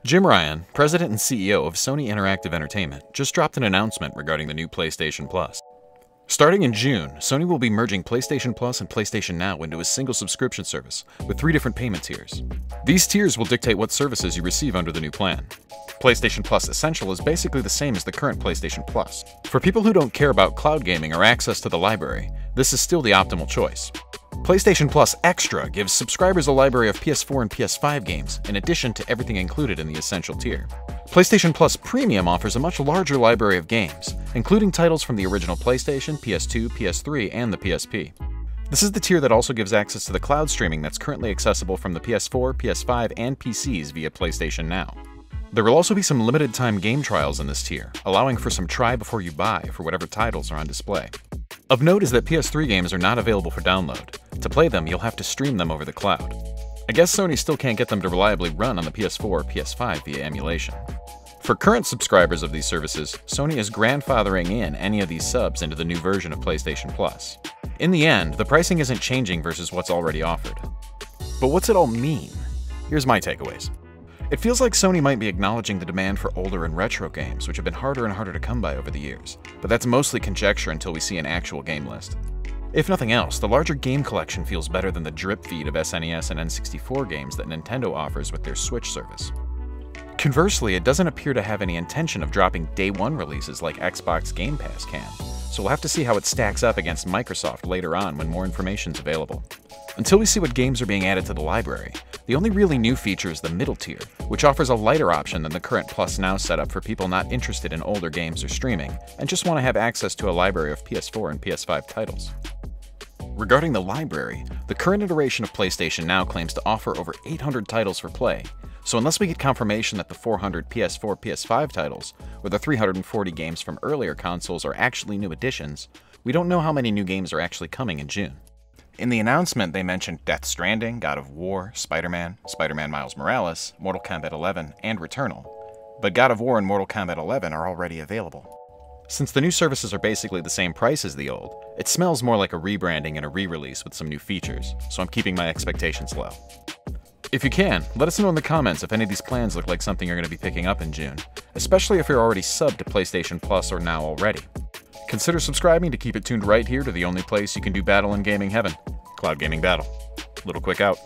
Jim Ryan, president and CEO of Sony Interactive Entertainment, just dropped an announcement regarding the new PlayStation Plus. Starting in June, Sony will be merging PlayStation Plus and PlayStation Now into a single subscription service with 3 different payment tiers. These tiers will dictate what services you receive under the new plan. PlayStation Plus Essential is basically the same as the current PlayStation Plus. For people who don't care about cloud gaming or access to the library, this is still the optimal choice. PlayStation Plus Extra gives subscribers a library of PS4 and PS5 games, in addition to everything included in the Essential tier. PlayStation Plus Premium offers a much larger library of games, including titles from the original PlayStation, PS2, PS3, and the PSP. This is the tier that also gives access to the cloud streaming that's currently accessible from the PS4, PS5, and PCs via PlayStation Now. There will also be some limited-time game trials in this tier, allowing for some try before you buy for whatever titles are on display. Of note is that PS3 games are not available for download. To play them, you'll have to stream them over the cloud. I guess Sony still can't get them to reliably run on the PS4 or PS5 via emulation. For current subscribers of these services, Sony is grandfathering in any of these subs into the new version of PlayStation Plus. In the end, the pricing isn't changing versus what's already offered. But what's it all mean? Here's my takeaways. It feels like Sony might be acknowledging the demand for older and retro games, which have been harder and harder to come by over the years, but that's mostly conjecture until we see an actual game list. If nothing else, the larger game collection feels better than the drip feed of SNES and N64 games that Nintendo offers with their Switch service. Conversely, it doesn't appear to have any intention of dropping day one releases like Xbox Game Pass can, so we'll have to see how it stacks up against Microsoft later on when more information's available. Until we see what games are being added to the library, the only really new feature is the middle tier, which offers a lighter option than the current Plus Now setup for people not interested in older games or streaming, and just want to have access to a library of PS4 and PS5 titles. Regarding the library, the current iteration of PlayStation Now claims to offer over 800 titles for play, so unless we get confirmation that the 400 PS4, PS5 titles, or the 340 games from earlier consoles are actually new additions, we don't know how many new games are actually coming in June. In the announcement, they mentioned Death Stranding, God of War, Spider-Man, Spider-Man Miles Morales, Mortal Kombat 11, and Returnal, but God of War and Mortal Kombat 11 are already available. Since the new services are basically the same price as the old, it smells more like a rebranding and a re-release with some new features, so I'm keeping my expectations low. If you can, let us know in the comments if any of these plans look like something you're going to be picking up in June, especially if you're already subbed to PlayStation Plus or Now already. Consider subscribing to keep it tuned right here to the only place you can do battle in gaming heaven, Cloud Gaming Battle. Little quick out.